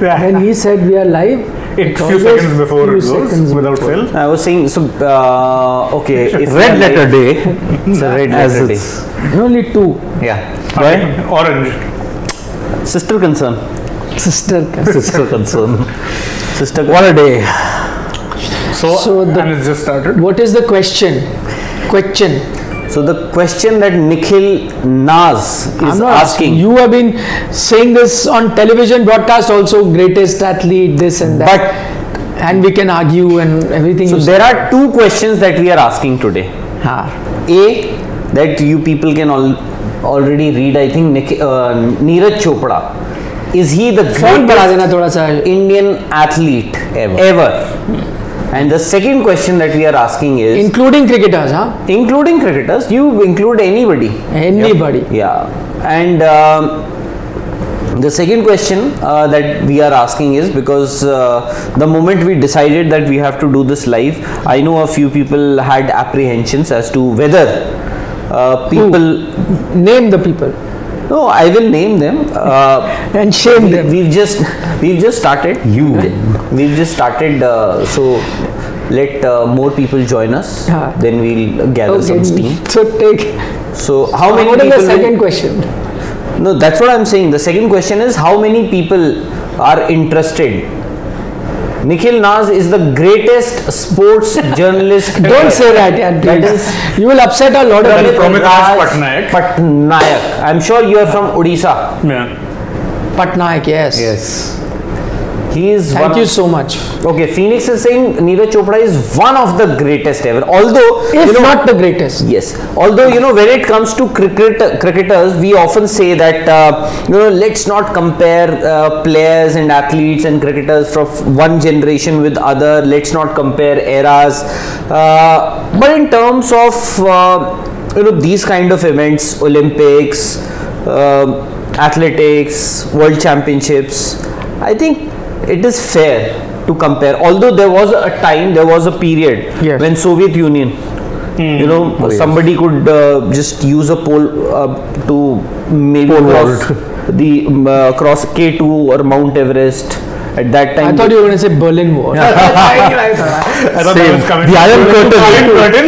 When he said we are live, A few seconds before it goes, without fail. I was saying, so, okay. If Red letter day. It's a red As letter day. it's- only two. Yeah. Okay, orange. Sister concern. Sister. Sister concern. Sister What a day. So and it's just started. What is the question? So the question that Nikhil Naz I'm is not asking. You have been saying this on television broadcast also, greatest athlete, this and that. And we can argue and everything. So there are two questions that we are asking today. हाँ. A, that you people can already read, I think, Neeraj Chopra. Is he the Font बढ़ा देना greatest थोड़ा सा. Indian athlete ever? And the second question that we are asking is, Including cricketers, huh? including cricketers, you include anybody. Anybody. Yeah. And the second question that we are asking is because the moment we decided that we have to do this live, I know a few people had apprehensions as to whether people. Name the people. No, I will name them. And shame them. We've just started. We've just started. So let more people join us. Huh. Then we'll gather some steam. So take. So how many What is people? the second question? No, that's what I'm saying. The second question is how many people are interested. Nikhil Naz is the greatest sports journalist. Don't say that, yeah, That please. is You will upset a lot of That is people. from Raj Patnaik. Patnaik. I'm sure you are from Odisha. Yeah. Patnaik, yes. Yes. He is Thank one you of, so much. Okay, Phoenix is saying Neeraj Chopra is one of the greatest ever. Although, If not the greatest. yes. Although, when it comes to cricketers, we often say that, let's not compare players and athletes and cricketers from one generation with other. Let's not compare eras. But in terms of, these kind of events, Olympics, athletics, world championships, I think it is fair to compare. Although there was a time, there was a period Yes. when Soviet Union, somebody could just use a pole to maybe cross K2 or Mount Everest. At that time, I thought you were going to say Berlin Wall. I thought that was coming. The Iron Curtain.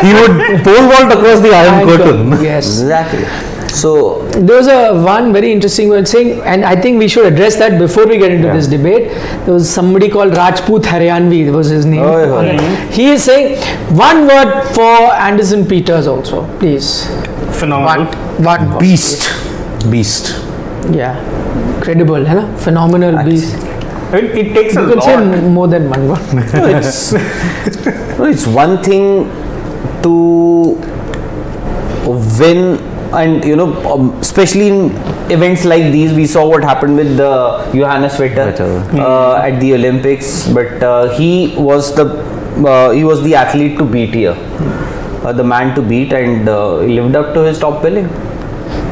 He would pole vault across the Iron Curtain. Yes. exactly. So There was one very interesting one saying, and I think we should address that before we get into this debate. There was somebody called Rajput Haryanvi, was his name. He is saying one word for Anderson Peters also, please. Phenomenal. One word. Beast. Yeah. Credible, है ना? Phenomenal beast. I mean, it takes a You can lot. say more than one word. it's one thing to win, and especially in events like these, we saw what happened with Johannes Vetter at the Olympics. But he was the athlete to beat here, the man to beat, and he lived up to his top billing.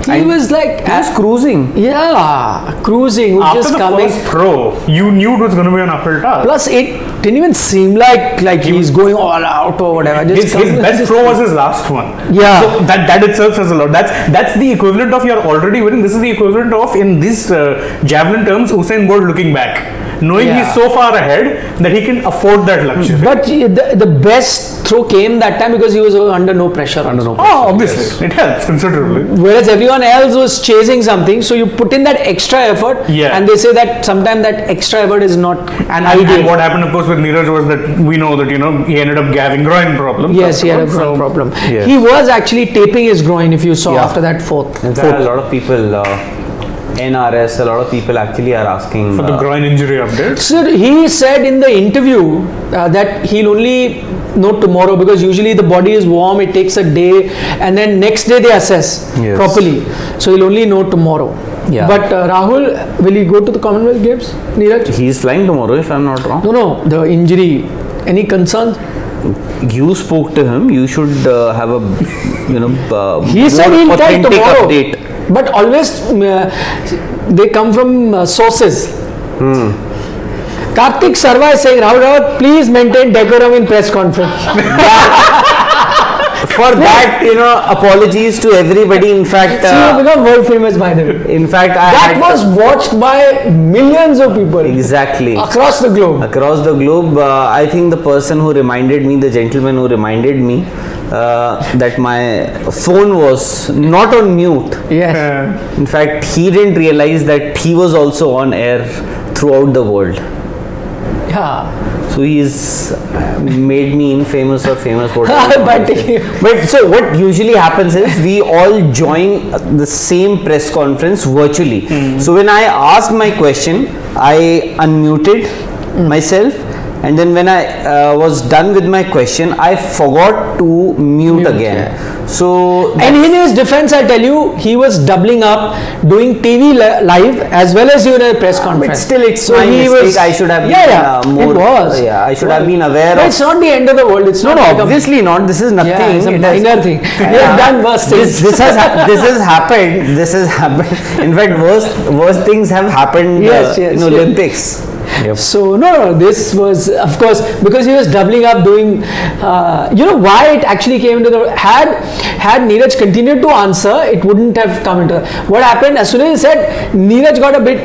He was like, He was cruising. yeah, cruising, which After is the coming. first throw, you knew it was going to be an uphill task. Plus, it didn't even seem like he's going all out or whatever. His best throw was his last one. Yeah. So that itself says a lot. That's the equivalent of you're already winning. This is the equivalent of, in this javelin terms, Usain Bolt looking back, knowing he's so far ahead that he can afford that luxury. But the best throw came that time because he was under no pressure. Obviously, it helps considerably. Whereas everyone else was chasing something, so you put in that extra effort, and they say that sometimes that extra effort is not ideal. And what happened, of course, with Neeraj was that we know that he ended up having groin problems. Yes, he had a groin problem. Yes. He was actually taping his groin, if you saw, after that fourth. In fact, a lot of people, NRS, a lot of people actually are asking For the groin injury updates. So he said in the interview that he'll only know tomorrow because usually the body is warm, it takes a day, and then next day they assess properly. So he'll only know tomorrow. Yeah. But Rahul, will he go to the Commonwealth Games, Neeraj? He's flying tomorrow, if I'm not wrong. No, the injury. Any concerns? You spoke to him. You should have a, He said he'll tell authentic tomorrow. update. But always they come from sources. Karthik Sarva is saying, Rahul, please maintain decorum in press conference. for that, apologies to everybody. In fact, So you become world famous by the way. in fact, That was watched by millions of people exactly across the globe. across the globe. I think the person who reminded me, the gentleman who reminded me that my phone was not on mute. Yes. In fact, he didn't realize that he was also on air throughout the world. Yeah. So he's made me infamous or famous. Whatever. But so what usually happens is we all join the same press conference virtually. So when I asked my question, I unmuted myself, and then when I was done with my question, I forgot to mute again. So And in his defense, I tell you, he was doubling up, doing TV live as well as doing a press conference. but still, it's my mistake. I should have been more. It was. Yeah, I should have been aware But of. it's not the end of the world. It's No, not like a- obviously not. This is nothing. Yeah, it's a It has- minor thing. We have done worse things. this has happened. This has happened. In fact, worse things have happened Yes, in yes. Olympics. So no, this was of course because he was doubling up doing. Why it actually came into the had Neeraj continued to answer, it wouldn't have come into. What happened as soon as he said, Neeraj got a bit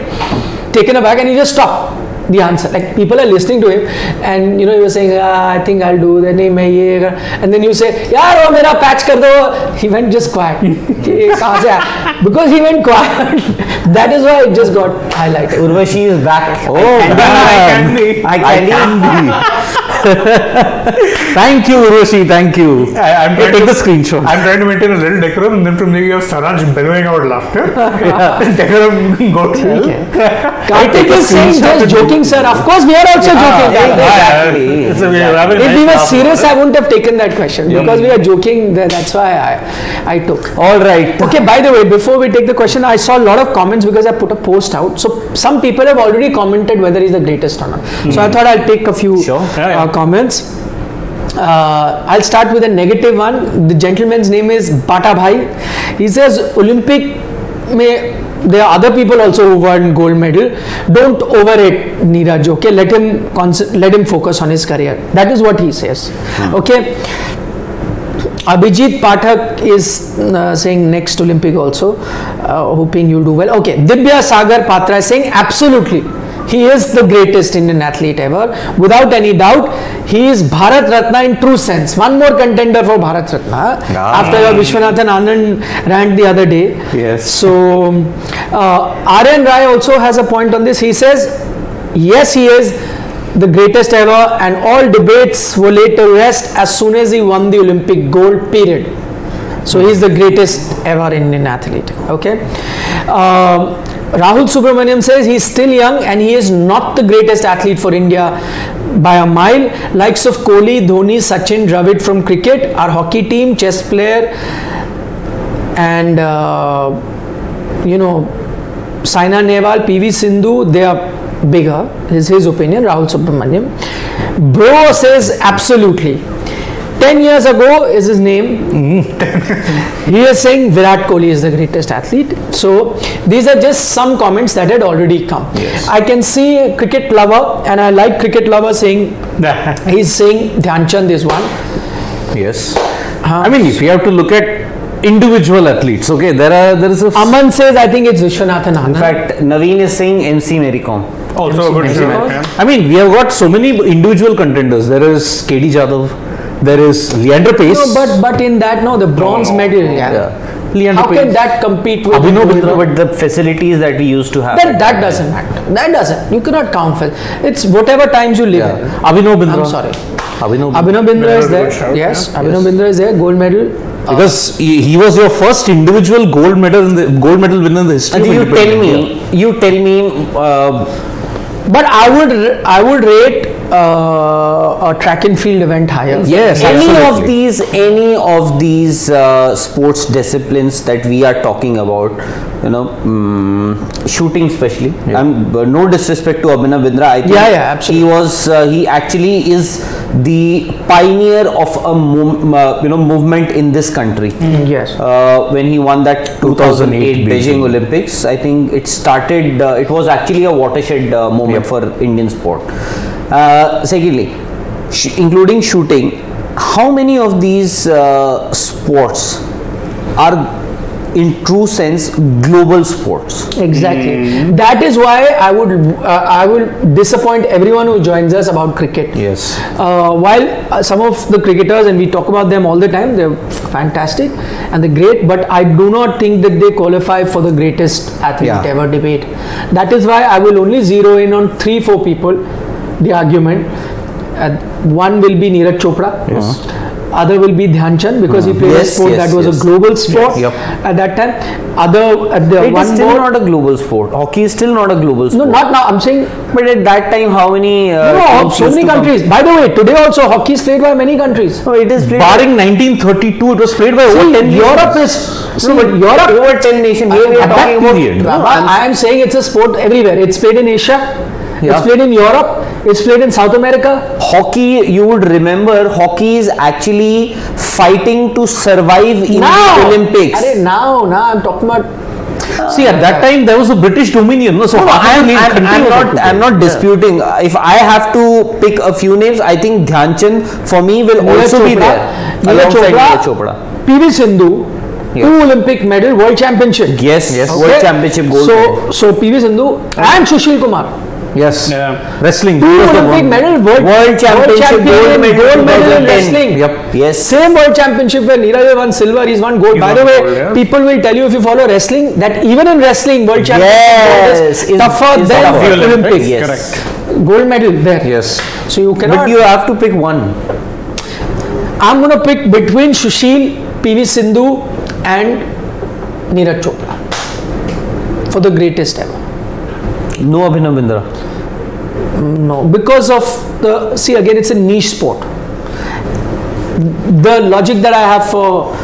taken aback and he just stopped the answer. Like people are listening to him, and he was saying, I think I'll do that. नहीं मैं ये कर, and then you say, यार वो मेरा patch कर दो. He went just quiet. ये कहाँ से आया? Because he went quiet. That is why it just got highlighted. Urvashi is back. Oh, I candy. Thank you, Uroshi. Thank you. I'm Hey, trying take to- the screenshot. I'm trying to maintain a little decorum, and then from there you have Saraj bellowing out laughter. Decorum goes well. Karthik is saying just joking, sir. Of course, we are also joking. Exactly. So we are having a If nice we were laugh. serious, I wouldn't have taken that question because we are joking. That's why I took. All right. Okay, by the way, before we take the question, I saw a lot of comments because I put a post out. So some people have already commented whether he's the greatest or not. So I thought I'll take a few Sure. Yeah. comments. I'll start with a negative one. The gentleman's name is Bata Bhai. He says Olympic में there are other people also who won gold medal. Don't overrate Neeraj. Okay, let him focus on his career. That is what he says. Okay. Abhijit Pathak is saying next Olympic also, hoping you'll do well. Okay, Dibya Sagar Patra is saying absolutely. He is the greatest Indian athlete ever. Without any doubt, he is Bharat Ratna in true sense. One more contender for Bharat Ratna after your Vishwanathan Anand rant the other day. Yes. So, Aryan Rai also has a point on this. He says, yes, he is the greatest ever, and all debates were laid to rest as soon as he won the Olympic gold, period. So he is the greatest ever Indian athlete. Okay. Rahul Subramaniam says he is still young and he is not the greatest athlete for India by a mile. Likes of Kohli, Dhoni, Sachin, Dravid from cricket, our hockey team, chess player, and Saina Nehwal, PV Sindhu, they are bigger, is his opinion. Rahul Subramaniam. Bro says absolutely. 10 years ago is his name. He is saying Virat Kohli is the greatest athlete. So these are just some comments that had already come. Yes. I can see a cricket lover, and I like cricket lover saying he's saying Dhyan Chand is one. Yes. I mean, if you have to look at individual athletes, okay, there is a Aman says I think it's Vishwanathan Anand. In fact, Naveen is saying MC Mary Kom. Also a good Yes. shout. Yeah. I mean, we have got so many individual contenders. There is KD Jadhav, there is Leander Pace. No, but in that, the bronze medal. Yeah. Leander How Pace. can that compete with Abhinav Bindra. But the facilities that we used to have. That doesn't matter. That doesn't. You cannot count for. It's whatever times you live in. Abhinav Bindra. I'm sorry. Abhinav Abhinav Bindra is Good there. shout, Yes, yeah. Abhinav Bindra is there. Gold medal. Because he was your first individual gold medal winner in the history And of you independent tell me, But I would rate a track and field event higher. Yes, any absolutely. of these sports disciplines that we are talking about, shooting especially. No disrespect to Abhinav Bindra. I think Yeah, absolutely. he actually is the pioneer of a movement in this country. Yes. When he won that 2008 Beijing Beijing. Olympics, I think it started. It was actually a watershed moment for Indian sport. Secondly, including shooting, how many of these sports are in true sense global sports? Exactly. That is why I will disappoint everyone who joins us about cricket. Yes. While some of the cricketers, and we talk about them all the time, they're fantastic and they're great, but I do not think that they qualify for the greatest athlete ever debate. That is why I will only zero in on 3-4 people, the argument. One will be Neeraj Chopra. Yes. Other will be Dhyan Chand, because he played a sport that was a global sport at that time. It is still not a global sport. Hockey is still not a global sport. No, not now. I'm saying, but at that time, how many? So many countries. By the way, today also hockey is played by many countries. No, it is played Barring 1932, it was played by over 10 Europe nations. Europe over 10 nations. Here we are talking about. period. I am saying it's a sport everywhere. It's played in Asia. Yeah. It's played in Europe. It's played in South America. Hockey, you would remember, hockey is actually fighting to survive in the Olympics. Now I'm talking about. See, at that time there was a British Dominion, no? So I'm not disputing. If I have to pick a few names, I think Dhyan Chand for me will also be there alongside Neeraj Chopra. PV Sindhu, 2 Olympic medal, world championship. Yes. World championship gold. So PV Sindhu and Sushil Kumar. Yes. Wrestling. 2 Olympic medal, world championship, gold medal in wrestling. Yep. Yes. Same world championship where Neeraj won silver, he's won gold. By the way, people will tell you if you follow wrestling that even in wrestling, world championship is tougher than the Olympics. Yes. Correct. Gold medal there. Yes. So you cannot. But you have to pick one. I'm going to pick between Sushil, PV Sindhu and Neeraj Chopra for the greatest ever. No Abhinav Bindra. No, because of again, it's a niche sport. The logic that I have for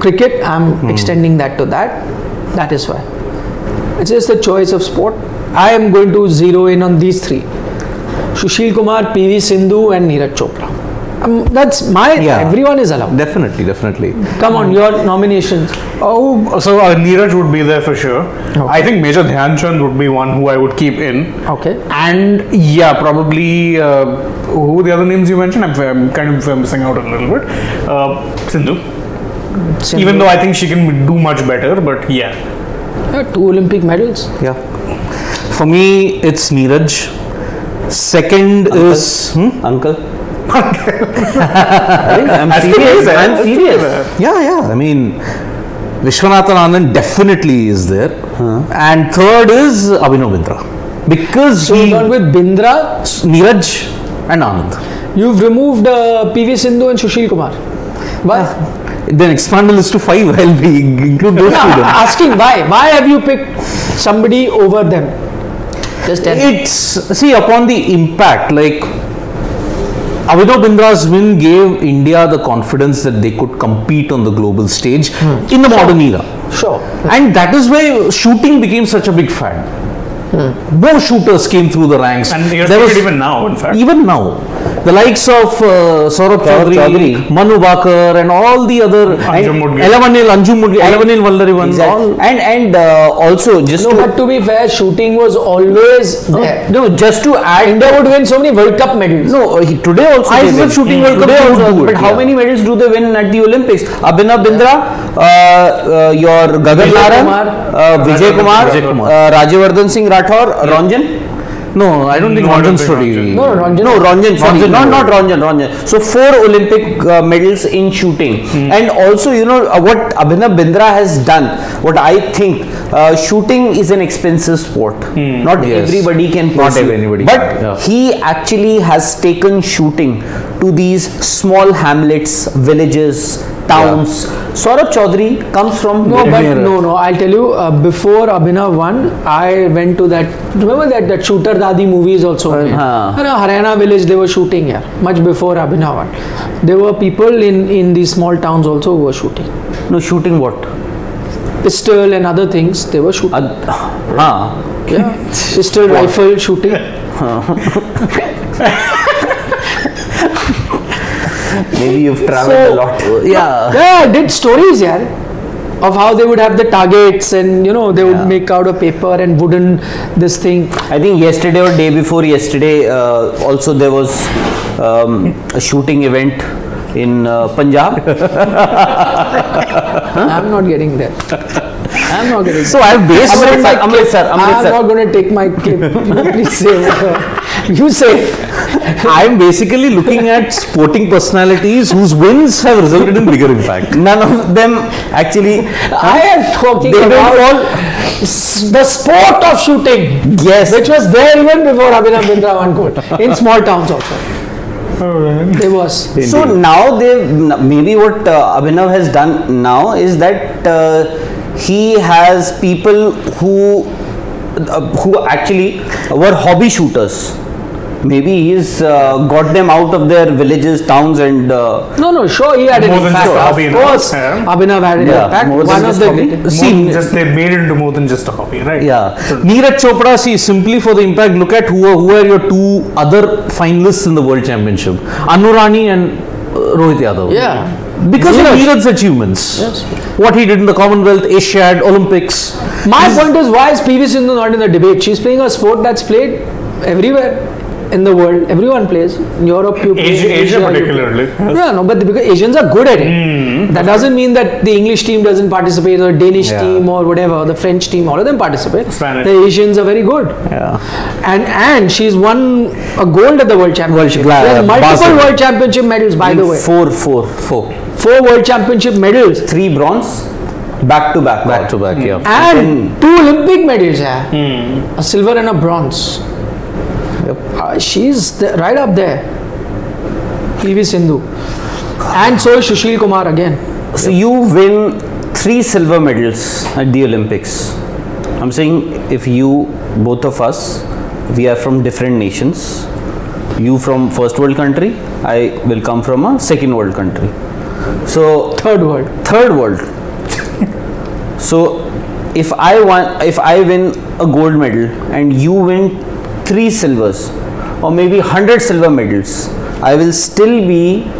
cricket, I'm extending that to that. That is why. It's just a choice of sport. I am going to zero in on these 3. Sushil Kumar, PV Sindhu and Neeraj Chopra. That's my, everyone is allowed. Definitely. Come on, your nominations. Oh, so Neeraj would be there for sure. Okay. I think Major Dhyan Chand would be one who I would keep in. Okay. And probably who the other names you mentioned? I'm kind of missing out a little bit. Sindhu. Even though I think she can do much better, but 2 Olympic medals. Yeah. For me, it's Neeraj. Second is Uncle. I'm serious. Yeah. I mean, Vishwanathan Anand definitely is there. And third is Abhinav Bindra. Because So you've gone with Bindra. Neeraj and Anand. You've removed PV Sindhu and Sushil Kumar. Why? Then expand the list to 5. I'll be include those two. Then. Asking why? Why have you picked somebody over them? Just tell me. It's, see, upon the impact, like Abhinav Bindra's win gave India the confidence that they could compete on the global stage in the modern era. Sure. And that is why shooting became such a big fad. More shooters came through the ranks. And you're There was- even now, in fact. Even now, the likes of Saurabh Chaudhary, Manu Bakar, and all the other Anjum Mudgi. Anjum Mudgi, Elevanil Vallarivan, all. And also just No, but to be fair, shooting was always there. no, just to add. India would win so many World Cup medals. No, today also I they said win. shooting World Cup, Today they would also, do it, but how yeah. many medals do they win at the Olympics? Abhinav Bindra, your Gagan Vijay Naran, Kumar, Vijay Kumar, Vijay Kumar. Rajyavardhan Singh Rathore, Ranjan. No, I don't think No, I don't Ranjan think study. Ranjan. No, Ranjan. No, Ranjan, sorry, Ranjan, not no. Ranjan. So 4 Olympic medals in shooting, and also what Abhinav Bindra has done. What I think, shooting is an expensive sport. Not Yes. everybody can Not pursue. everybody But can, yeah. he actually has taken shooting to these small hamlets, villages, towns. Saurabh Chaudhary comes from No, but Near. no. I'll tell you. Before Abhinav won, I went to that. Remember that Shooter Dadi movie is also made. Haryana village, they were shooting here much before Abhinav won. There were people in these small towns also who were shooting. No, shooting what? Pistol and other things, they were shooting. Yeah, pistol, rifle, shooting. Maybe you've traveled a lot. Yeah, I did stories, yeah. of how they would have the targets and they would make out of paper and wooden this thing. I think yesterday or day before yesterday, also there was a shooting event in Punjab. I'm not getting there. I'm not getting So I've based Amritsar. I'm not going to take my clip. Please say whatever. You say. I'm basically looking at sporting personalities whose wins have resulted in bigger impact. None of them actually. I am talking They don't about the sport of shooting. Yes. Which was there even before Abhinav Bindra won gold. In small towns also. There was. So now maybe what Abhinav has done now is that he has people who actually were hobby shooters. Maybe he's got them out of their villages, towns, and No, sure, he had an More than impact. just a hobby, Of no? course, Yeah. Abhinav had an Yeah, impact. more than One of just the hobby. greatest. Just they made it into more than just a hobby, right? yeah. Neeraj Chopra, see, simply for the impact, look at who are your two other finalists in the World Championship, Anurani and Rohit Yadav. Yeah. Because of Neeraj. Neeraj's achievements. Yes. What he did in the Commonwealth, Asiad, Olympics. My point is, why is PV Sindhu not in the debate? She's playing a sport that's played everywhere in the world. Everyone plays. In Europe, you play. Asia you particularly. play. Yeah, no, but because Asians are good at it. That doesn't mean that the English team doesn't participate, or Danish Yeah. team, or whatever, the French team, all of them participate. Spanish. The Asians are very good. Yeah. And she's won a gold at the World Championship. World- She has multiple Barcelona. World Championship medals, by the way. Four. 4 World Championship medals. 3 bronze, back to back. Back to back, yeah. And 2 Olympic medals, a silver and a bronze. She's right up there. PV Sindhu. And so is Sushil Kumar again. So you win 3 silver medals at the Olympics. I'm saying if you, both of us, we are from different nations. You from first world country, I will come from a second world country. So Third world. third world. So if I win a gold medal and you win 3 silvers or maybe 100 silver medals, I will still be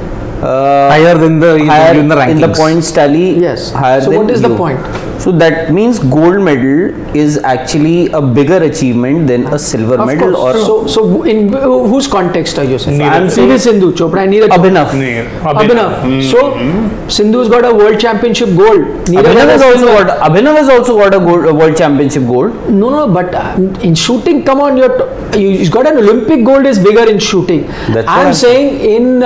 Higher than the higher in the in the rankings. points tally. Yes. Higher So than what is the you. point? So that means gold medal is actually a bigger achievement than a silver Of medal course. or So in whose context are you saying? Neeraj. I'm saying PV Sindhu, Chopra, and Neeraj. Abhinav. Abhinav. So Sindhu's got a world championship gold. Neeraj Abhinav has has also silver. got a world championship gold. No, but in shooting, come on, you've got an Olympic gold is bigger in shooting. That's what I'm I'm saying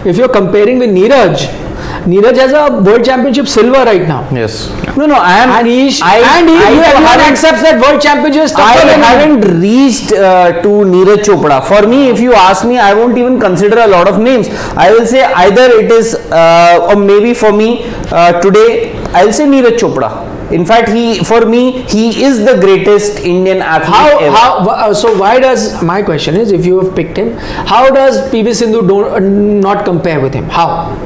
if you're comparing with Neeraj has a world championship silver right now. Yes. No, I am. Everyone accepts that world championship is tougher I than haven't reached to Neeraj Chopra. For me, if you ask me, I won't even consider a lot of names. I will say either it is, or maybe for me today, I will say Neeraj Chopra. In fact, for me, he is the greatest Indian athlete ever. So why does, my question is, if you have picked him, how does PV Sindhu not compare with him? How?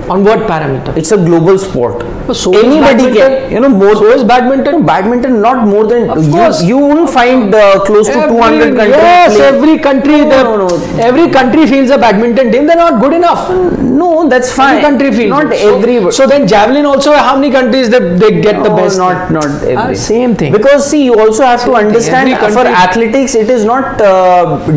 On what parameter? It's a global sport. So is Anybody badminton. can, more. So is badminton. Badminton, not more than Of course. you won't find close to 200 countries. Yes, play. every country. No. Every country feels a badminton team. They're not good enough. No, that's fine. Every country feels not it. every. So then javelin also. How many countries they get the best? Not every. Same thing. Because see, you also have to Same thing. understand Every for country- athletics, it is not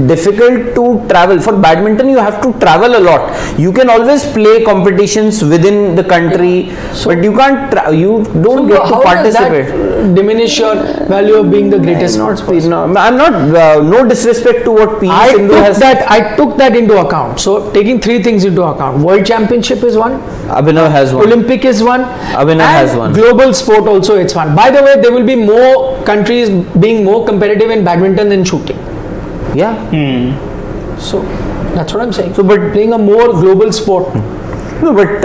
difficult to travel. For badminton, you have to travel a lot. You can always play competitions within the country, but you can't. You don't get to how participate. does that diminish your value of being the greatest sports person? No, I'm not. No disrespect to what PV I Sindhu has. took that into account. So taking 3 things into account: World Championship is one, Abhinav has one. Olympic is one, Abhinav and has one. global sport also it's one. By the way, there will be more countries being more competitive in badminton than shooting. Yeah. So that's what I'm saying. So, but Playing a more global sport. no, but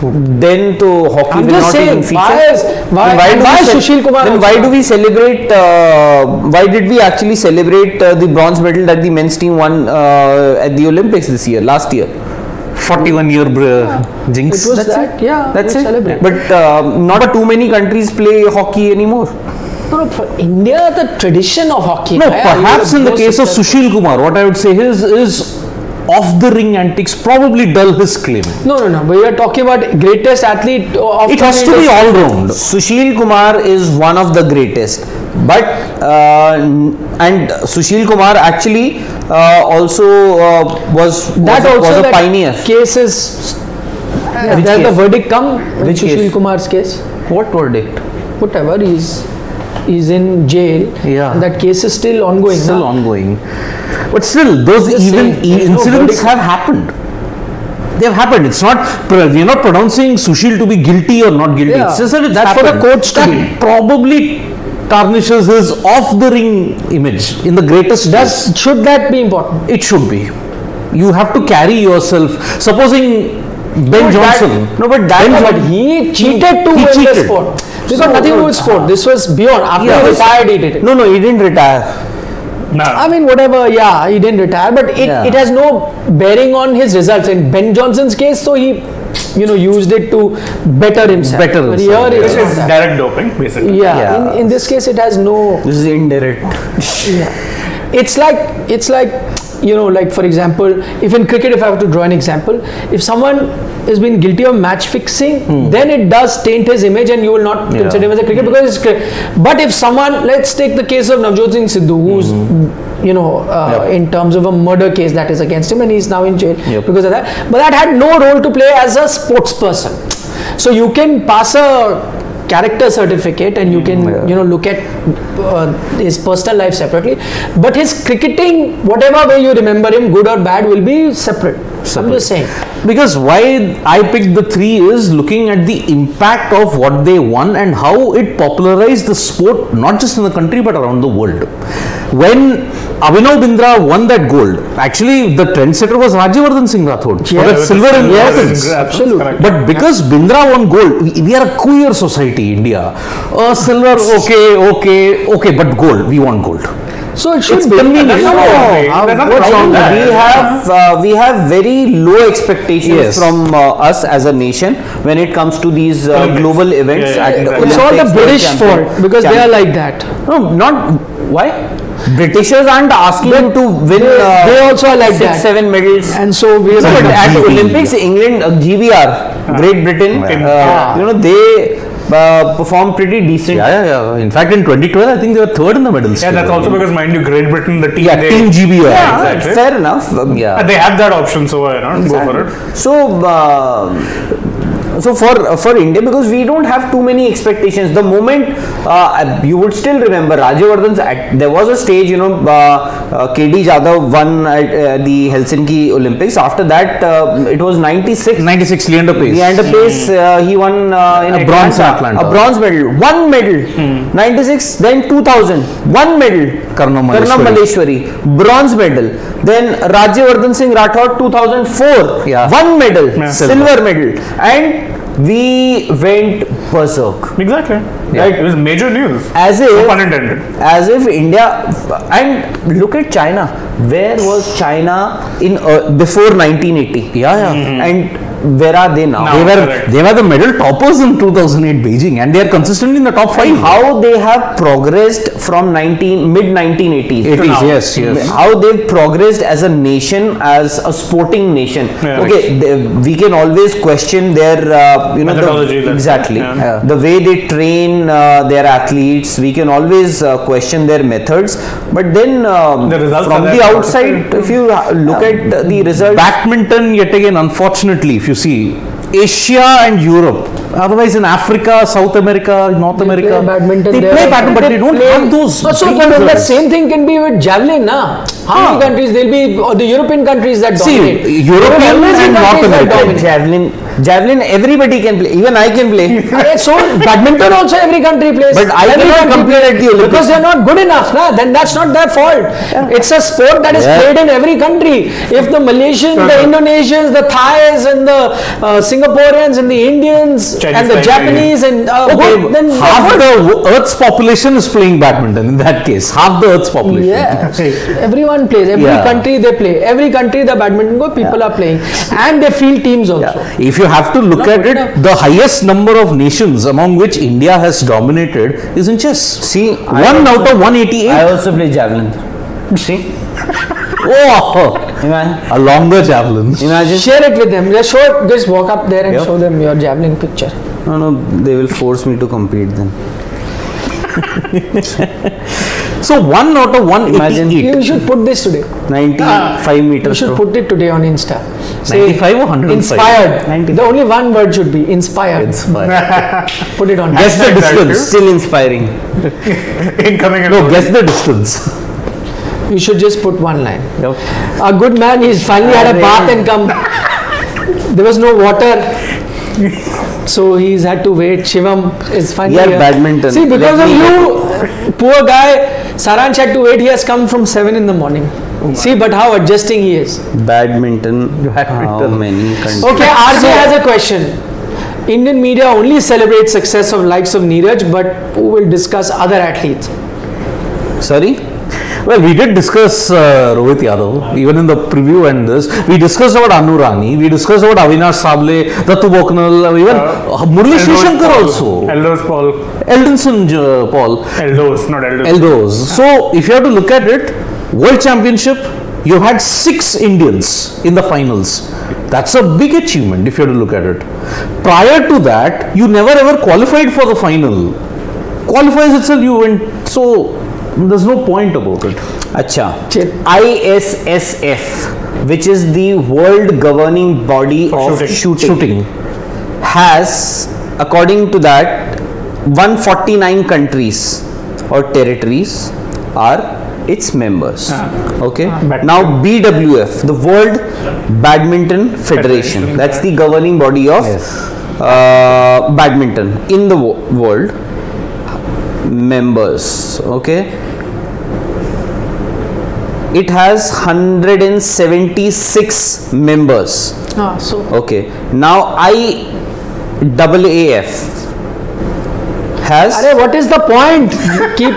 then to hockey I'm will just not saying, even feature. why do we is cel- Sushil Kumar Then also why not? do we celebrate? Why did we actually celebrate the bronze medal that the men's team won at the Olympics this year, last year? 41-year jinx. It was That's that, it. yeah. That's we it. celebrate. But not too many countries play hockey anymore. No, for India, the tradition of hockey. No, why are you perhaps in the more case of successful? Sushil Kumar, what I would say is off the ring antics probably dull his claim. No. We are talking about greatest athlete of It has to be all round. Sushil Kumar is one of the greatest, but and Sushil Kumar actually also was a pioneer. Case is. Which Does the case? verdict come? Which Sushil case? Kumar's case. What verdict? Whatever, he's in jail. Yeah. And that case is still ongoing. Still na? ongoing. But still, those Just even saying, there's no incidents verdict. have happened. They have happened. It's not, we're not pronouncing Sushil to be guilty or not guilty. Yeah. It's just that it's That's for the happened. courts to That probably tarnishes his off the ring image in the greatest ways. Should that be important? It should be. You have to carry yourself. Supposing Ben Johnson. But he cheated to he win the cheated. sport. This got nothing to do with sport. This was beyond. After he retired, he did it. No, he didn't retire. No. I mean, whatever, yeah, he didn't retire, but it has no bearing on his results. In Ben Johnson's case, so he, used it to better himself. But here This it is is not that. direct doping, basically. Yeah, in this case, it has no. This is indirect. Yeah. It's like, like for example, if in cricket, if I have to draw an example, if someone has been guilty of match fixing, then it does taint his image and you will not consider him as a cricketer because it's cricket. But if someone, let's take the case of Navjot Singh Sidhu, who's, in terms of a murder case that is against him and he's now in jail because of that. But that had no role to play as a sports person. So you can pass a character certificate and you can look at his personal life separately, but his cricketing, whatever way you remember him, good or bad, will be separate. I'm just saying, because why I picked the three is looking at the impact of what they won and how it popularized the sport, not just in the country but around the world. When Abhinav Bindra won that gold, actually the trendsetter was Rajyavardhan Singh Rathod for that silver in Athens. absolutely. But because Bindra won gold, we are a queer society, India. Silver, okay, but gold, we want gold. So it should It's be. convenient. That's not wrong. There's nothing wrong with that. We have very low expectations Yes. from us as a nation when it comes to these global events. Yeah, at the exactly. It's all the Olympics, British champion- fault because they are like that. No, not why. Britishers aren't asking you to win. They also are like 6, that. 7 medals. And so we are. But at Olympics, England, GBR, Great Britain, they performed pretty decent. Yeah. In fact, in 2012, I think they were third in the medals. Yeah, that's also because, mind you, Great Britain, the team, they, Team GBR. Yeah, exactly. fair enough. they have that option, so why not go for it? So for India, because we don't have too many expectations. The moment you would still remember Rajyavardhan's, there was a stage, KD Jadhav won at the Helsinki Olympics. After that, it was 96. 96 Leander Pace. Leander Pace, he won in a bronze in Atlanta. A bronze medal, one medal. 96, then 2000, one medal. Karna Malleshwari, bronze medal. Then Rajyavardhan Singh Rathod, 2004, one medal, silver medal, and we went berserk. Exactly. Right. It was major news. As No if pun intended. As if India, and look at China. Where was China in before 1980? And where are they now? They were the medal toppers in 2008 Beijing, and they are consistently in the top 5. And how they have progressed from mid 1980s. 80s, yes. How they've progressed as a nation, as a sporting nation. Yeah. Okay, we can always question their, Methodology, exactly. yeah. The way they train their athletes, we can always question their methods. But then The results from are the there. outside, if you look at the results, Badminton, yet again, unfortunately, if you see, Asia and Europe, otherwise in Africa, South America, North America, play badminton they there. play badminton, but they don't have those. So big but that results. same thing can be with javelin, na? How many countries there'll be, or the European countries that See, dominate? European There will always be and North countries that American. dominate. javelin, everybody can play. Even I can play. So badminton also every country plays. But I Every cannot country compete plays at the Olympics. because they're not good enough, na? Then that's not their fault. It's a sport that is played in every country. If the Malaysians, the Indonesians, the Thais, and the Singaporeans, and the Indians, Chinese and the like Japanese, and good, then half the Earth's population is playing badminton in that case. Half the Earth's population. yes, everyone plays. Every country they play. Every country the badminton go, people are playing, and they field teams also. If you have to look at it, the highest number of nations among which India has dominated is in chess. See, 1 out of 188. I also play javelin. See? Oh, Imagine. along the javelins. Imagine. Share it with them. Just walk up there and Yep. show them your javelin picture. No, they will force me to compete then. So 1 out of 188. You should put this today. 95 You meters. should Pro. put it today on Insta. Say 95 or 105? Inspired. 95. The only one word should be inspired. Inspired. Put it on. Guess the distance. Still inspiring. Incoming and No, outgoing. guess the distance. You should just put one line. Yep. A good man, he's finally had a bath and come. There was no water. So he's had to wait. Shivam is finally Yeah, here. badminton. See, because Let of me- you, poor guy, Saransh had to wait. He has come from 7 in the morning. See, but how adjusting he is. Badminton. How many countries? Okay, RJ has a question. Indian media only celebrates success of likes of Neeraj, but who will discuss other athletes? Sorry? Well, we did discuss Rohit Yadav, even in the preview and this. We discussed about Anu Rani, we discussed about Avinash Sable, Dattu Boknal, even Murli Sri Shankar also. Eldos Paul. Eldonson Paul. Eldos, not Eldos. Eldos. So, if you have to look at it, World Championship, you had 6 Indians in the finals. That's a big achievement if you have to look at it. Prior to that, you never ever qualified for the final. Qualifies itself, you went. So, there's no point about it. Acha. Chip. ISSF, which is the world governing body For of Shooting. has, according to that, 149 countries or territories are its members. Okay. Badminton. Now BWF, the World Badminton Federation, that's the governing body of badminton in the world. Members. Okay. It has 176 members. So Okay. Now IAAF has, Arey, what is the point? Keep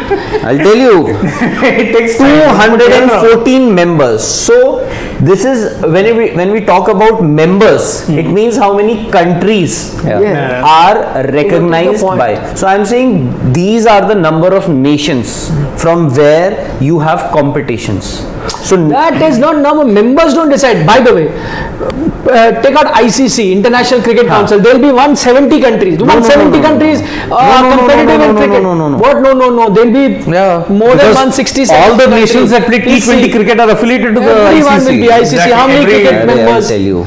I'll tell you, It takes time. 214 members. So this is when we talk about members, it means how many countries Yeah. are recognized point. by. So I'm saying these are the number of nations from where you have competitions. So that is not number. Members don't decide. By the way, take out ICC, International Cricket Council. There will be 170 countries. 170 countries competitive in cricket. no. What? No. There'll be more than Because 160. all the countries. nations that play T20 TC. cricket are affiliated to the Everyone ICC. will be ICC. Exactly. How many Every- cricket yeah, I will members? tell you.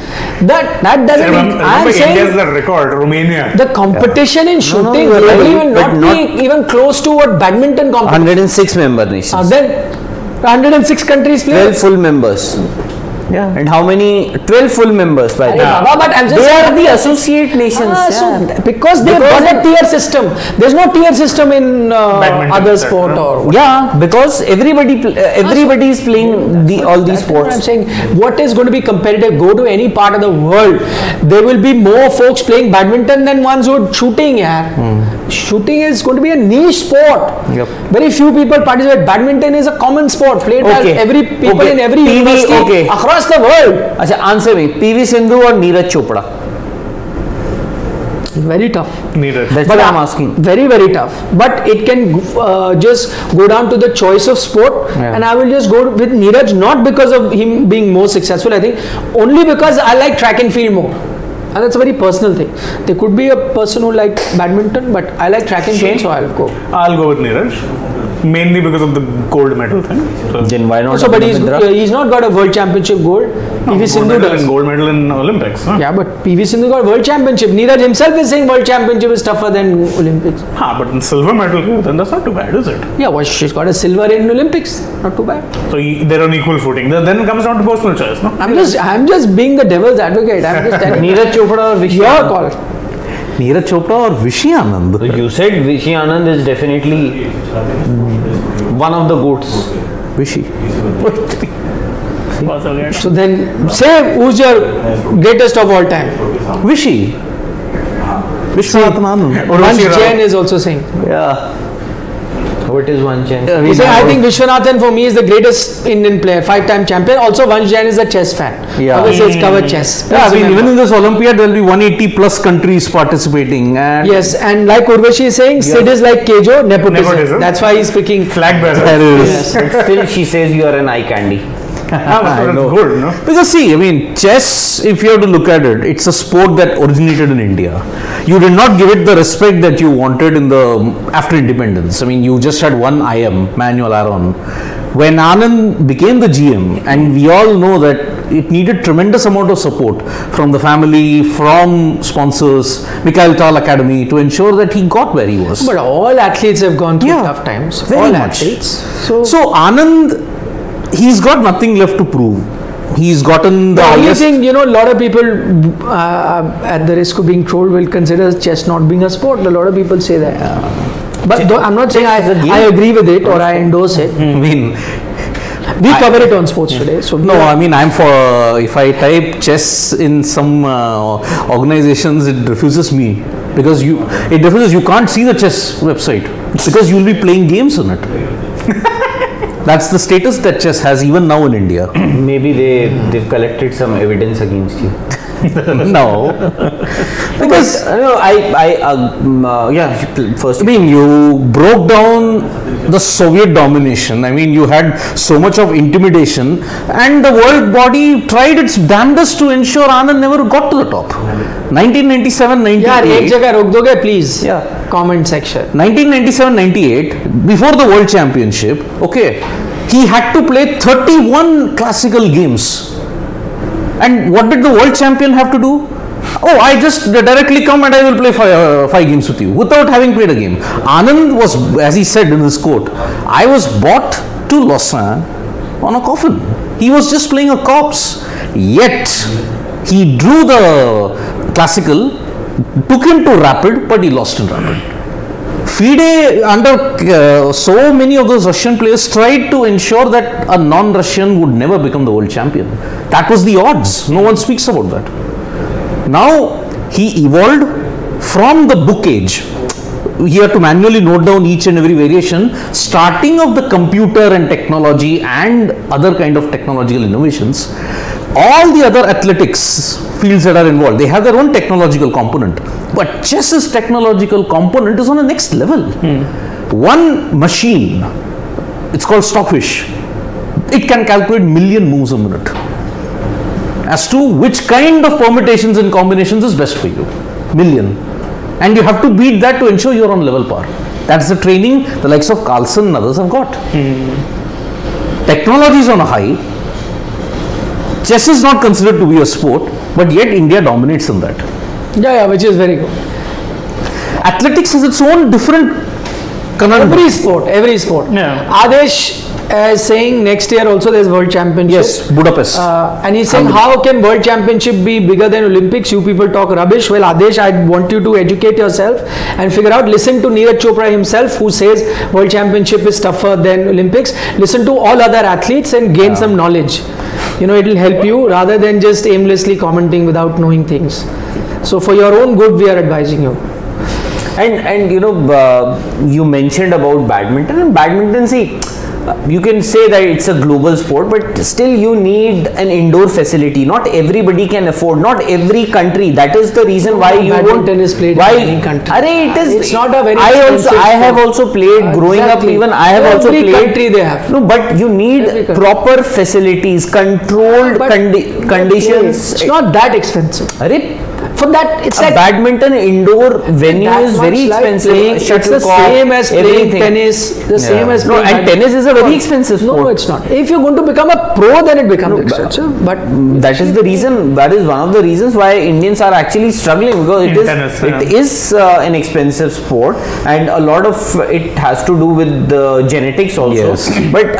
That doesn't mean. Remember, I am India's saying the record. Romania. the competition in shooting you are globally right, will but not not- be even close to what badminton competition. 106 member nations. Then 106 countries play. 12 full members. Yeah. And how many? 12 full members by Arey the Baba, but I'm just They saying- are the associate nations. So yeah. because they've got a tier system. There's no tier system in Badminton, other etc. sport or Yeah, because everybody is playing all these That's what I'm sports. saying. What is going to be competitive? Go to any part of the world. There will be more folks playing badminton than ones who are shooting. Shooting is going to be a niche sport. Yep. Very few people participate. Badminton is a common sport played by Okay. every people Okay. in every PV, university okay. across the world. Achha, answer me. PV Sindhu or Neeraj Chopra? Very tough. Neeraj. That's But what I'm asking. Very, very tough. But it can just go down to the choice of sport, and I will just go with Neeraj not because of him being more successful. I think only because I like track and field more, and that's a very personal thing. There could be a person who like badminton, but I like track and field, so I'll go. I'll go with Neeraj. Mainly because of the gold medal thing. So, Then why not? Also, but Bindra? he's not got a world championship gold. PV gold Sindhu medal does. and gold medal in Olympics. Huh? Yeah, but PV Sindhu got world championship. Neeraj himself is saying world championship is tougher than Olympics. But in silver medal here, then that's not too bad, is it? Yeah, well, she's got a silver in Olympics. Not too bad. So they're on equal footing. Then it comes down to personal choice, no? I'm just being the devil's advocate. I'm just telling you. Neeraj Chopra or Vishy Your Anand? call. Neeraj Chopra or Vishy Anand? You said Vishy Anand is definitely one of the goats. Vishy. So then, say who's your greatest of all time? Vishy. Vishwanathan Anand. Vansh Rao. Jain is also saying. Yeah. What is one chance? He said, I think Vishwanathan for me is the greatest Indian player, 5-time champion. Also, Vansh Jain is a chess fan. Yeah. Always says cover chess. Yeah, I Please mean, remember. even in this Olympiad, there will be 180 plus countries participating. And Yes, and like Urvashi is saying, Sid is like Kejo, nepotism. Nepotism. That's why he's picking. Flag bearer. there is. Yes. But still, she says you are an eye candy. That's good, no? Because see, I mean, chess, if you have to look at it, it's a sport that originated in India. You did not give it the respect that you wanted after independence. I mean, you just had one IM, Manuel Aaron. When Anand became the GM, and we all know that it needed tremendous amount of support from the family, from sponsors, Mikhail Tal Academy, to ensure that he got where he was. But all athletes have gone through Yeah, tough times. very All much. athletes. So Anand, he's got nothing left to prove. He's gotten the The only highest. thing, a lot of people, at the risk of being trolled, will consider chess not being a sport. A lot of people say that. But I'm not saying I agree with it or I endorse it. I mean, We cover it on Sports Today. So no, I mean, I'm for, if I type chess in some organizations, it refuses me. Because it refuses, you can't see the chess website. Because you'll be playing games on it. That's the status that chess has even now in India. Maybe they've collected some evidence against you. No. Because first. I mean, you broke down the Soviet domination. I mean, you had so much of intimidation, and the world body tried its damnedest to ensure Anand never got to the top. 1997-98. यार एक जगह रोक दोगे please? Yeah. Comment section. 1997-98, before the World Championship, okay, he had to play 31 classical games. And what did the world champion have to do? Oh, I just directly come and I will play five games with you without having played a game. Anand was, as he said in his quote, I was brought to Lausanne on a coffin. He was just playing a corpse. Yet, he drew the classical, took him to rapid, but he lost in rapid. FIDE, under so many of those Russian players, tried to ensure that a non-Russian would never become the world champion. That was the odds. No one speaks about that. Now, he evolved from the book age. He had to manually note down each and every variation, starting of the computer and technology and other kind of technological innovations. All the other athletics fields that are involved, they have their own technological component. But chess's technological component is on the next level. One machine, it's called Stockfish, it can calculate million moves a minute as to which kind of permutations and combinations is best for you. Million. And you have to beat that to ensure you're on level par. That's the training the likes of Carlsen and others have got. Technology is on a high. Chess is not considered to be a sport, but yet India dominates in that. Yeah, which is very good. Athletics has its own different conundrum. Every sport. Yeah. Adesh is saying next year also there's World Championship. Yes, Budapest. And he's saying, how can World Championship be bigger than Olympics? You people talk rubbish. Well, Adesh, I want you to educate yourself and figure out. Listen to Neeraj Chopra himself, who says World Championship is tougher than Olympics. Listen to all other athletes and gain some knowledge. It'll help you rather than just aimlessly commenting without knowing things. So for your own good, we are advising you. And you mentioned about badminton, and badminton, see, you can say that it's a global sport, but still you need an indoor facility. Not everybody can afford, not every country. That is the reason why you badminton is played in any country. It's not a very I have also played growing up, even I have also every played. country they have. No, but you need proper facilities, controlled conditions. It's not that expensive. For that, it's like badminton indoor venue is very expensive. It's the same as playing tennis. The same as playing and tennis is a very expensive sport. No, it's not. If you're going to become a pro, then it becomes expensive. But that is the reason. That is one of the reasons why Indians are actually struggling, because it is an expensive sport, and a lot of it has to do with the genetics also. Yes. But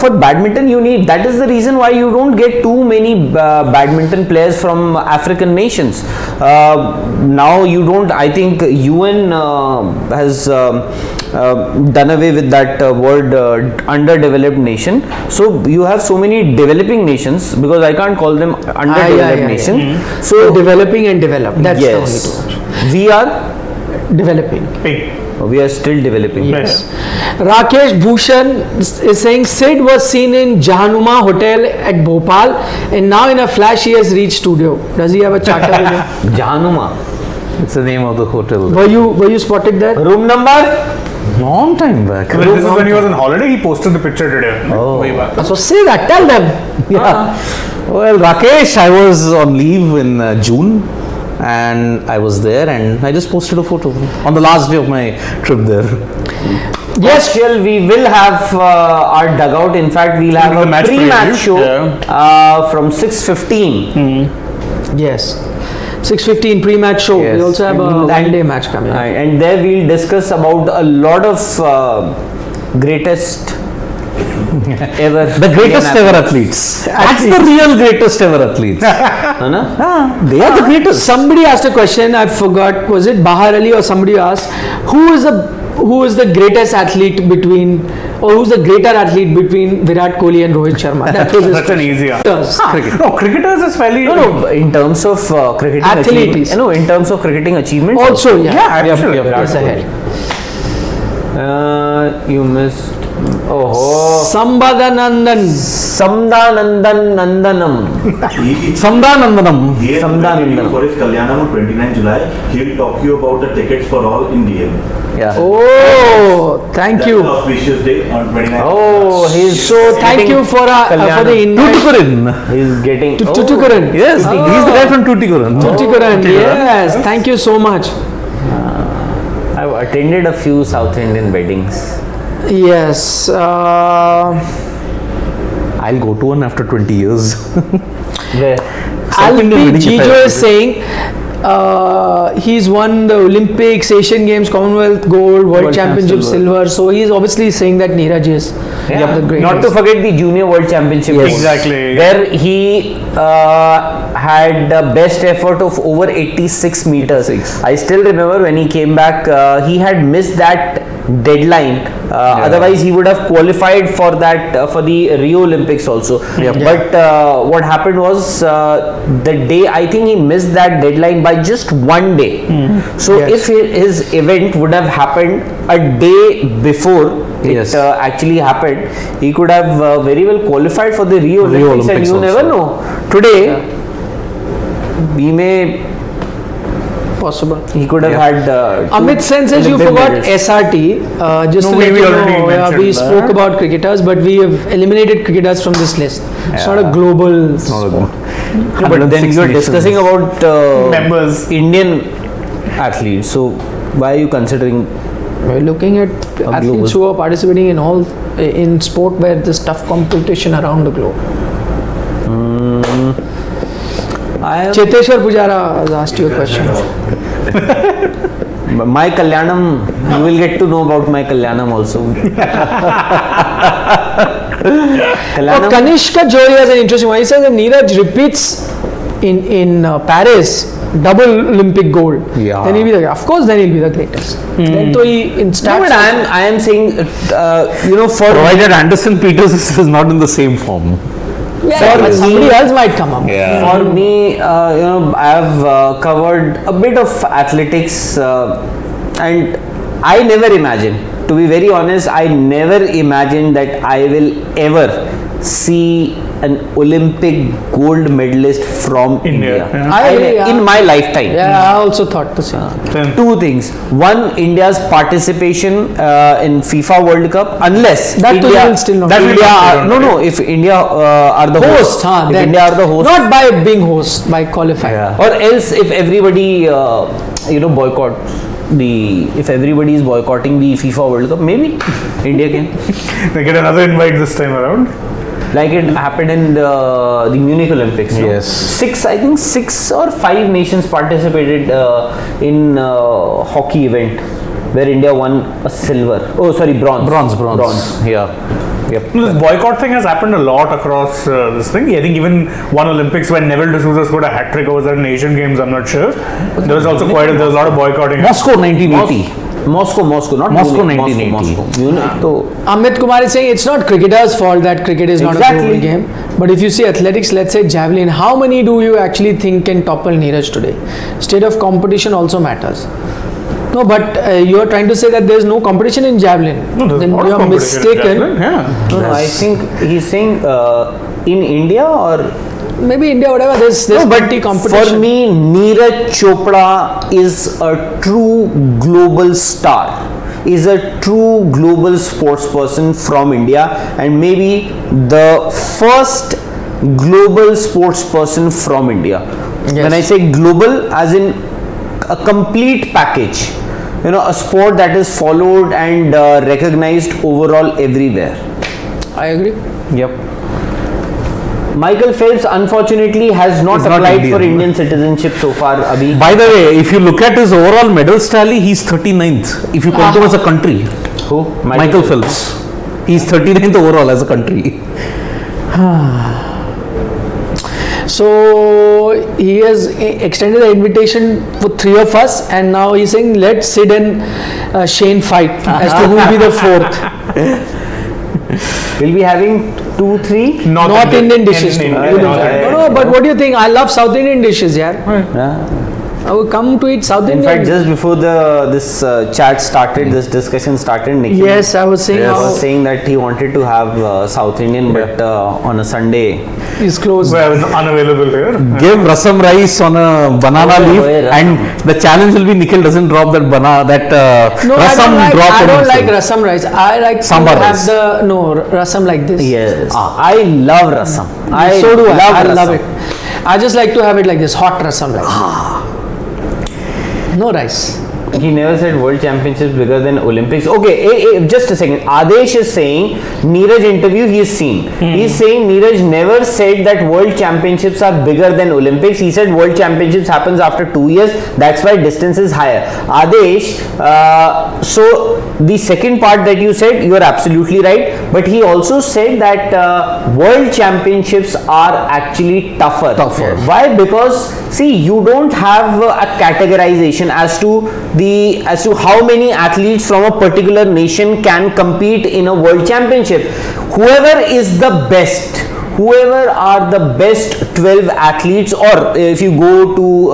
for badminton, you need. That is the reason why you don't get too many badminton players from African nations. Now you don't. I think UN has done away with that word underdeveloped nation. So you have so many developing nations, because I can't call them underdeveloped nation. So developing and developed. That's the only two. We are developing. We are still developing. Yes. Rakesh Bhushan is saying Sid was seen in Jahanuma Hotel at Bhopal, and now in a flash he has reached studio. Does he have a charter with him? Jahanuma. It's the name of the hotel. Were you spotted there? Room number Long time back. Well, this is when he was on holiday. He posted the picture today. Way back. So say that, tell them. Yeah. Well, Rakesh, I was on leave in June, and I was there, and I just posted a photo on the last day of my trip there. Yes, we will have our dugout. In fact, we'll have a match pre-match preview. show from 6:15. Yes. 6:15 pre-match show. Yes. We also have a one-day match coming up. And there we'll discuss about a lot of greatest ever. The greatest Indian ever athletes. That's the real greatest ever athletes. They are the greatest. Somebody asked a question, I forgot, was it Bahar Ali or somebody asked, who is the greatest athlete between, or who's the greater athlete between Virat Kohli and Rohit Sharma? That was his That's an easy answer. question. No, cricketers is fairly. No, in terms of cricketing Athletes. achievement, in terms of cricketing achievements. Also, yeah. absolutely. Yes, ahead. You missed. Oh, Sambadanandan. Samdanandan Nandanam. Samdanandanam. He has Samdanandan. invited you for his Kalyanam on 29 July. He'll talk you about the tickets for all in DM. Yeah. Oh, thank That's you. an auspicious day on 29. Oh, he's So thank you for the invite. Tuticorin. He's getting Tuticorin. Yes, he's the guy from Tuticorin. Tuticorin. Yes, thank you so much. I've attended a few South Indian weddings. Yes. I'll go to one after 20 years. Where? Alpi Jijo is saying he's won the Olympics, Asian Games, Commonwealth Gold, World Championship silver. So he's obviously saying that Neeraj is the greatest. Not to forget the Junior World Championship. Yes. Gold, Exactly. Where he had the best effort of over 86 meters. I still remember when he came back, he had missed that deadline. Otherwise, he would have qualified for that for the Rio Olympics also. But what happened was the day, I think he missed that deadline by just one day. So if his event would have happened a day before it actually happened, he could have very well qualified for the Rio Olympics, and you never know. Today, we may. Possible. He could have had. Amit Sen says you Olympic forgot medals. SRT. Just No, to let we you already know, mentioned we that. spoke about cricketers, but we have eliminated cricketers from this list. It's not a global. No, but then you are discussing about Members. Indian athletes. So why are you considering? We're looking at athletes who are participating in sport where there's tough competition around the globe. Cheteshwar Pujara has asked you a question. My Kalyanam, you will get to know about my Kalyanam also. Kalyanam, Kanishka Jory has an interesting one. He says that Neeraj repeats in Paris double Olympic gold. Yeah. Then he'll be of course, then he'll be the greatest. Then to he in no, stats. but I am saying, for Provided Anderson Peters is not in the same form. Yeah, but somebody else might come up. For me, I have covered a bit of athletics, and I never imagined, to be very honest, I never imagined that I will ever see an Olympic gold medalist from India. In my lifetime. Yeah, I also thought the same. Two things. One, India's participation in FIFA World Cup, unless That too India, will still not. That will India not are, no, if India are the host, Host, if then India are the host, not by being host, by qualifying. or else if everybody boycotts if everybody is boycotting the FIFA World Cup, maybe India can, They get another invite this time around. like it happened in the Munich Olympics. No? Yes. I think 6 or 5 nations participated in hockey event where India won a silver. Oh, sorry, bronze. Bronze. Yeah. Yep. This boycott thing has happened a lot across this thing. I think even one Olympics when Neville D'Souza scored a hat trick over there in Asian Games, I'm not sure. There was also there was a lot of boycotting. Moscow 1980. Moscow, not Moscow, Munich, 1980. Moscow. Munich, so Amit Kumar is saying it's not cricketers' fault that cricket is not a Exactly. global game. But if you see athletics, let's say javelin, how many do you actually think can topple Neeraj today? State of competition also matters. No, but you are trying to say that there is no competition in javelin. No, there's Then a lot you of are competition in mistaken. javelin, yeah. no, I think he's saying in India or. Maybe India, whatever. There's plenty competition. For me, Neeraj Chopra is a true global star. is a true global sports person from India, and maybe the first global sports person from India. When I say global, as in a complete package, a sport that is followed and recognized overall everywhere. I agree. Yep. Michael Phelps unfortunately has not He's not applied Indian. for Indian citizenship so far, Abhi. By the way, if you look at his overall medals tally, he's 39th. If you count him as a country, Who? Michael Phelps, he's 39th overall as a country. So he has extended the invitation for 3 of us, and now he's saying let Sid and Shane fight as to who will be the 4th. We'll be having 2, 3. North Indian dishes. In- too. in- No, but what do you think? I love South Indian dishes, yeah. I will come to eat South In Indian. fact, just before this chat started, this discussion started, Nikhil Yes, I was saying was how saying that he wanted to have South Indian, but on a Sunday. he's closed. Well, unavailable here. Give rasam rice on a banana Oh, leaf, yeah. and the challenge will be Nikhil doesn't drop that No, rasam drop. I on don't like himself. rasam rice. I like Sambar to have rice. rasam like this. Yes, I love rasam. So do I. love I rasam. love it. I just like to have it like this, hot rasam like this. No rice. He never said World Championships bigger than Olympics. Okay, just a second. Adesh is saying Neeraj interview he has seen. He's saying Neeraj never said that World Championships are bigger than Olympics. He said World Championships happens after 2 years. That's why distance is higher. Adesh, so the second part that you said, you are absolutely right. But he also said that World Championships are actually tougher. Why? Because see, you don't have a categorization as to how many athletes from a particular nation can compete in a world championship. Whoever is the best, whoever are the best 12 athletes, or if you go to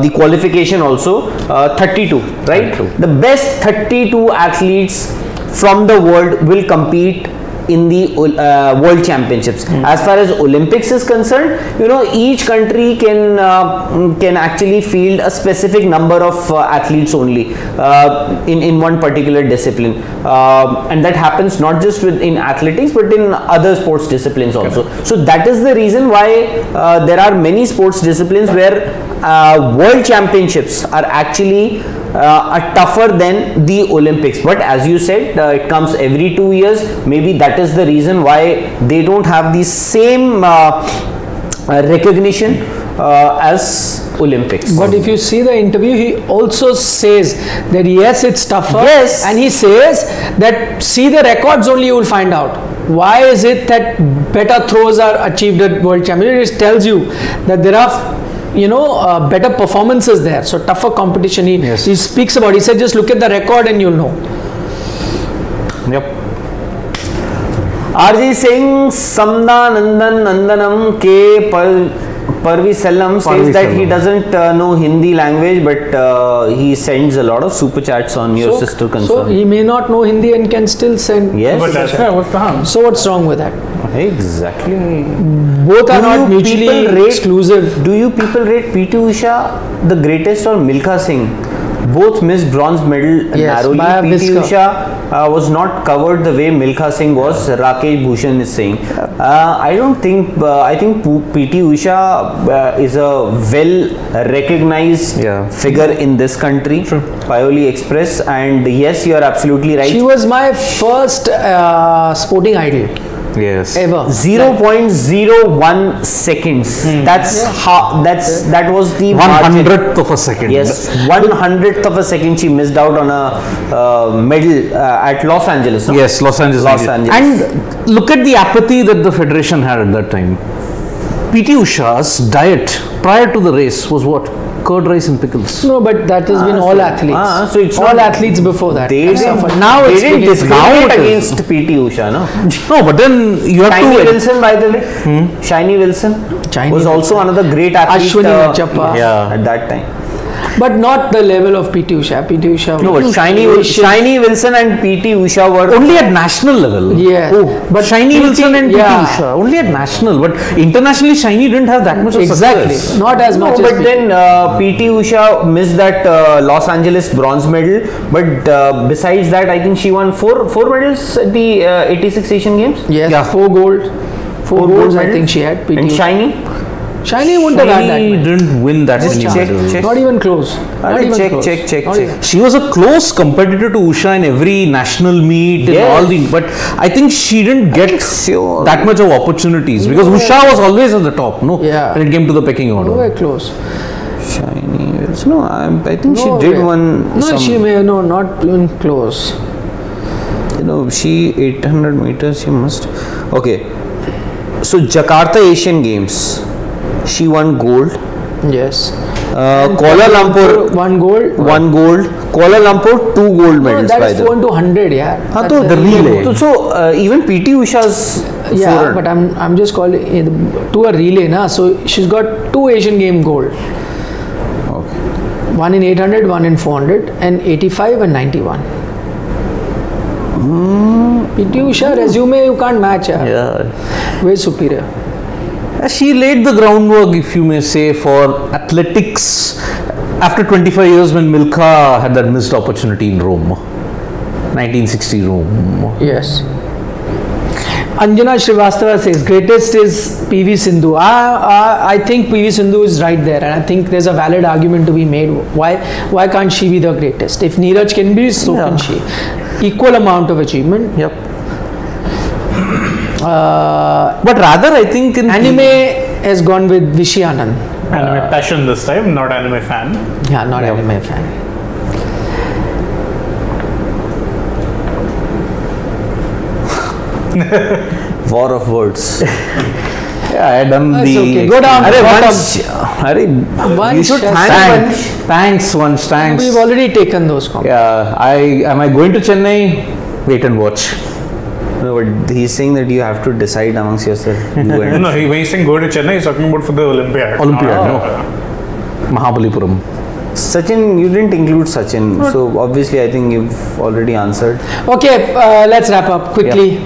the qualification also, 32, right? The best 32 athletes from the world will compete in the world championships. As far as Olympics is concerned, each country can actually field a specific number of athletes only in one particular discipline, and that happens not just in athletics but in other sports disciplines also. So that is the reason why there are many sports disciplines where world championships are actually are tougher than the Olympics. But as you said, it comes every 2 years. Maybe that is the reason why they don't have the same recognition as Olympics. But if you see the interview, he also says that yes, it's tougher. Yes. And he says that see the records only, you will find out. Why is it that better throws are achieved at World Championships? It tells you that there are better performances there, so tougher competition. He speaks about. He said just look at the record and you'll know. Yep. RJ Singh Nandanam K Parvi Sellam says that he doesn't know Hindi language, but he sends a lot of super chats on your sister concern. So he may not know Hindi and can still send. Yes. But that's what's the harm? So what's wrong with that? Exactly. Both are Do not you mutually people rate- exclusive. Do you people rate PT Usha the greatest or Milkha Singh? Both missed bronze medal Yes, narrowly. by a PT whisker. Usha was not covered the way Milkha Singh was. Rakesh Bhushan is saying. I don't think. I think PT Usha is a well recognized figure in this country. Pioli Express, and yes, you are absolutely right. She was my first sporting idol Yes. ever. 0.01 seconds. That's how. That was the 1/100th of a second. Yes, 1/100th of a second she missed out on a medal at Los Angeles. No? Yes, Los Angeles. Los Angeles. And look at the apathy that the federation had at that time. PT Usha's diet prior to the race was what? Curd rice and pickles. No, but that has been all athletes. so it's all not- athletes before that. They have didn't, suffered. Now they it's didn't beginning. discriminate Now it is. against PT Usha, no? No, but then you have Shiny to. Wilson, by the way. Shiny Wilson Shiny was also another great athlete Ashwini Nachappa. at that time. But not the level of PT Usha. PT Usha. No, but Shiny Wilson and PT Usha were Only at national level. Yeah. But Shiny PT Wilson and PT yeah. Usha only at national, but internationally Shiny didn't have that much of Exactly. success. Not as much No, as but PT. then PT Usha missed that Los Angeles bronze medal. But besides that, I think she won four medals at the 86 Asian Games. Yes, Yeah. 4 gold. 4 golds I medals. think she had. PT. And Shiny? Shiny wouldn't have had that Shiny many. didn't win that Just many check, medals. check. Not even close. Not even close. check. Not even. She was a close competitor to Usha in every national meet and Yes. all the, but I think she didn't get Sure. that much of opportunities because Usha was always at the top, no? Yeah. When it came to the pecking order. Nowhere close. Shiny Wilson. No, I think she No did way. one. No, she may not even close. You know, she 800 meters. She must. Okay. So Jakarta Asian Games, she won gold. Yes. Kuala Lumpur 1 gold. 1 gold. Kuala Lumpur 2 gold No, medals that by is the 4 into 100, yeah. हाँ, That's तो a the relay. relay. So even PT Usha's Yeah, 400. but I'm just calling it to a relay, na. So she's got 2 Asian Game gold. Okay. 1 in 800, 1 in 400, and 85 and 91. PT Usha resume you can't match. Yeah. Way superior. She laid the groundwork, if you may say, for athletics after 25 years when Milkha had that missed opportunity in Rome. 1960 Rome. Yes. Anjana Srivastava says greatest is PV Sindhu. I think PV Sindhu is right there, and I think there's a valid argument to be made. Why can't she be the greatest? If Neeraj can be, so can she. Equal amount of achievement. Yep. But rather, I think in Anime has gone with Vishy Anand. Anime passion this time, not anime fan. Yeah, not anime fan. War of words. yeah, I had done That's the. okay. Go down. Arey, bottom. Vansh, you should Vansh, thank Vansh. Thanks, Vansh, thanks. We've already taken those comments. Yeah, am I going to Chennai? Wait and watch. No, but he's saying that you have to decide amongst yourself. You No, and when he's saying go to Chennai, he's talking about for the Olympiad. Olympiad, no. Mahabalipuram. Sachin, you didn't include Sachin, so obviously I think you've already answered. Okay, let's wrap up quickly.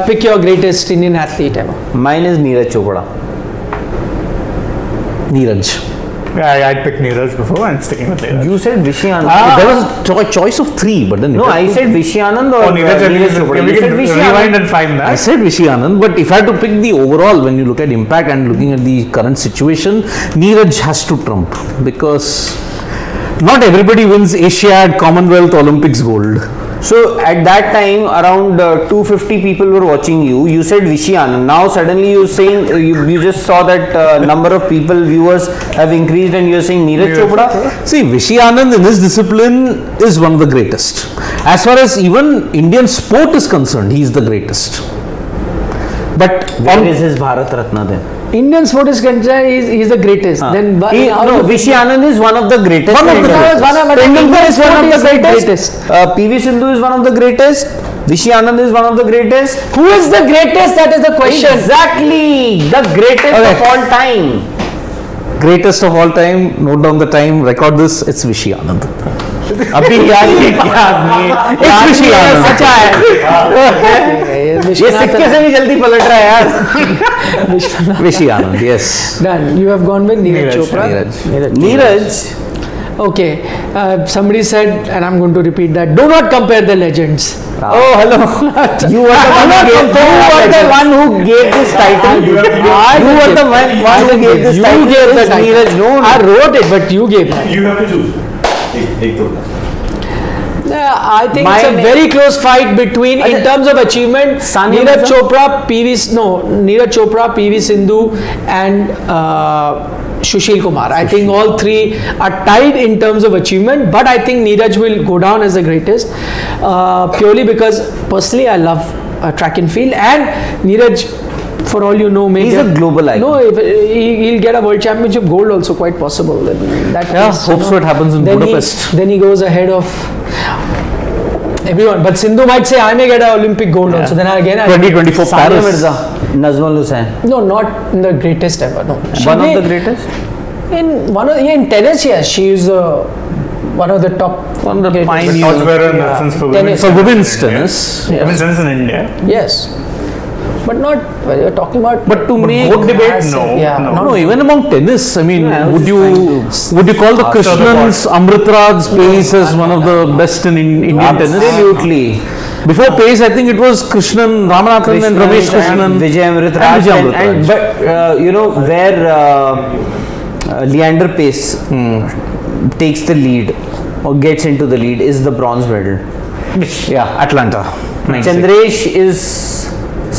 Pick your greatest Indian athlete ever. Mine is Neeraj Chopra. Neeraj. Yeah, I picked Neeraj before and sticking with Neeraj. You said Vishy Anand. There was a choice of 3, but then No, I said Vishy Anand or Neeraj, Neeraj Chopra. we You can said Vishy rewind Anand. and find I that. said Vishy Anand, but if I had to pick the overall, when you look at impact and looking at the current situation, Neeraj has to trump because not everybody wins Asiad, Commonwealth, Olympics gold. So at that time, around 250 people were watching you. You said Vishy Anand. Now suddenly you're saying you just saw that number of people, viewers have increased, and you're saying Neeraj Chopra. See, Vishy Anand in his discipline is one of the greatest. As far as even Indian sport is concerned, he is the greatest. But Where is his Bharat Ratna then? Indian sport is concerned, he's the greatest. Then No, Vishy Anand is one of the greatest. One of the greatest. Tendulkar is one of the greatest. greatest. PV Sindhu is one of the greatest. Vishy Anand is one of the greatest. Who is the greatest? That is the question. Exactly, the greatest of all time. greatest of all time, note down the time, record this, it's Vishy Anand. अभी याद नहीं किया आपने. It's Vishy Anand. सच्चा है. ये सिक्के से भी जल्दी पलट रहा है यार. Vishy Anand, yes. Done. You have gone with Neeraj Neeraj, Chopra. Neeraj. Okay. Somebody said, and I'm going to repeat that. Do not compare the legends. Oh, hello. You were the one who gave this title. You were the one who gave this title. You gave the title. Neeraj, no. I wrote it, but you gave it. You have to choose. एक तो I think it's a Mine- very close fight between, in terms of achievement, Sania Neeraj Mirza? Chopra, Neeraj Chopra, PV Sindhu, and Sushil Kumar. I think all three are tied in terms of achievement, but I think Neeraj will go down as the greatest purely because personally I love track and field, and Neeraj, for all you know, maybe He's a global icon. No, he'll get a world championship gold also, quite possible. In that Yeah, case, hope so it happens in then Budapest. then he goes ahead of everyone. But Sindhu might say, I may get an Olympic gold also. Then again, 2024 Sania Paris. Mirza, Nazmul Hussain. no, not the greatest ever. No, One of the greatest? In tennis, yes, she is one of the top. One of the The pioneers. torchbearer in that sense for Tennis. For women's in India. tennis. Women's tennis in India. Yes, but not. Well, you're talking about. But to make Both debate, massive- no. yeah, no. not- No, even among tennis, I mean, Yeah, I was would just you call the answer the Krishnans, Amritraj's pace as one of the best in Indian tennis? Absolutely. Before pace, I think it was Krishnan, Ramanathan and Ramesh Krishnan. Vijay Amritraj. And Vijay Amritraj. And but you know where Leander Pace takes the lead or gets into the lead is the bronze medal. Yeah, Atlanta. 96. Chandresh is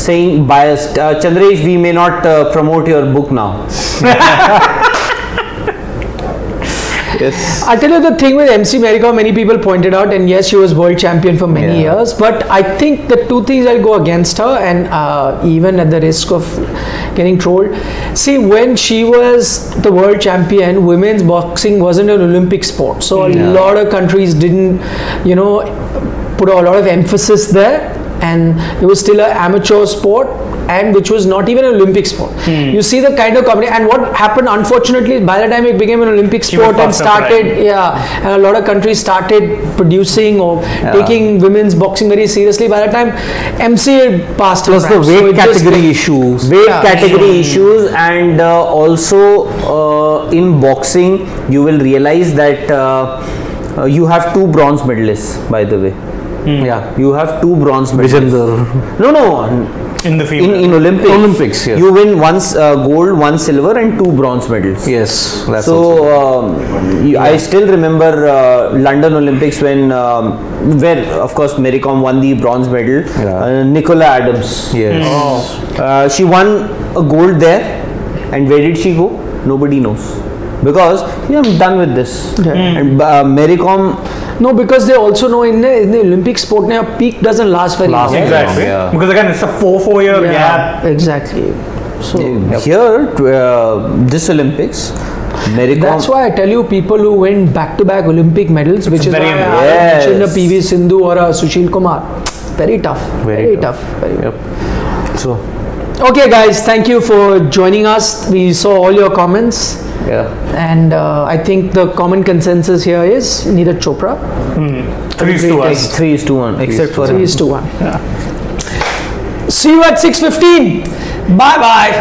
saying biased. Chandresh, we may not promote your book now. Yes. I'll tell you the thing with MC Mary Kom, many people pointed out, and yes, she was world champion for many years, but I think the two things I'll go against her, and even at the risk of getting trolled, see, when she was the world champion, women's boxing wasn't an Olympic sport, so a lot of countries didn't, put a lot of emphasis there, and it was still an amateur sport, and which was not even an Olympic sport. You see the kind of company, and what happened, unfortunately, by the time it became an Olympic She was sport and past her started, prime. and a lot of countries started producing or taking women's boxing very seriously. By the time MC had passed her Plus the prime. So weight it just- category issues. Weight Yeah. category issues, and also in boxing you will realize that you have two bronze medalists, by the way. Yeah. You have two bronze medalists. Vijender. No. In the field. In Olympics. Olympics, yes. You win once gold, one silver, and two bronze medals. Yes, that's also. So I still remember London Olympics when, where of course Mary Kom won the bronze medal. Yeah. Nicola Adams. Yes. She won a gold there, and where did she go? Nobody knows, because I'm done with this. And Mary Kom. No, because they also know in the Olympic sport now, peak doesn't last very long. Exactly. Yeah. Because again, it's a 4-year gap. Exactly. So Here, this Olympics, Mary Kom. that's why I tell you, people who win back-to-back Olympic medals, which is why very I impressive. mentioned a PV Sindhu or a Sushil Kumar, very tough. Very tough. Very Yep. So, Okay, guys, thank you for joining us. We saw all your comments, yeah. and I think the common consensus here is Neeraj Chopra. 3-1. 3:1, except for 3:1. See you at 6:15. Bye bye.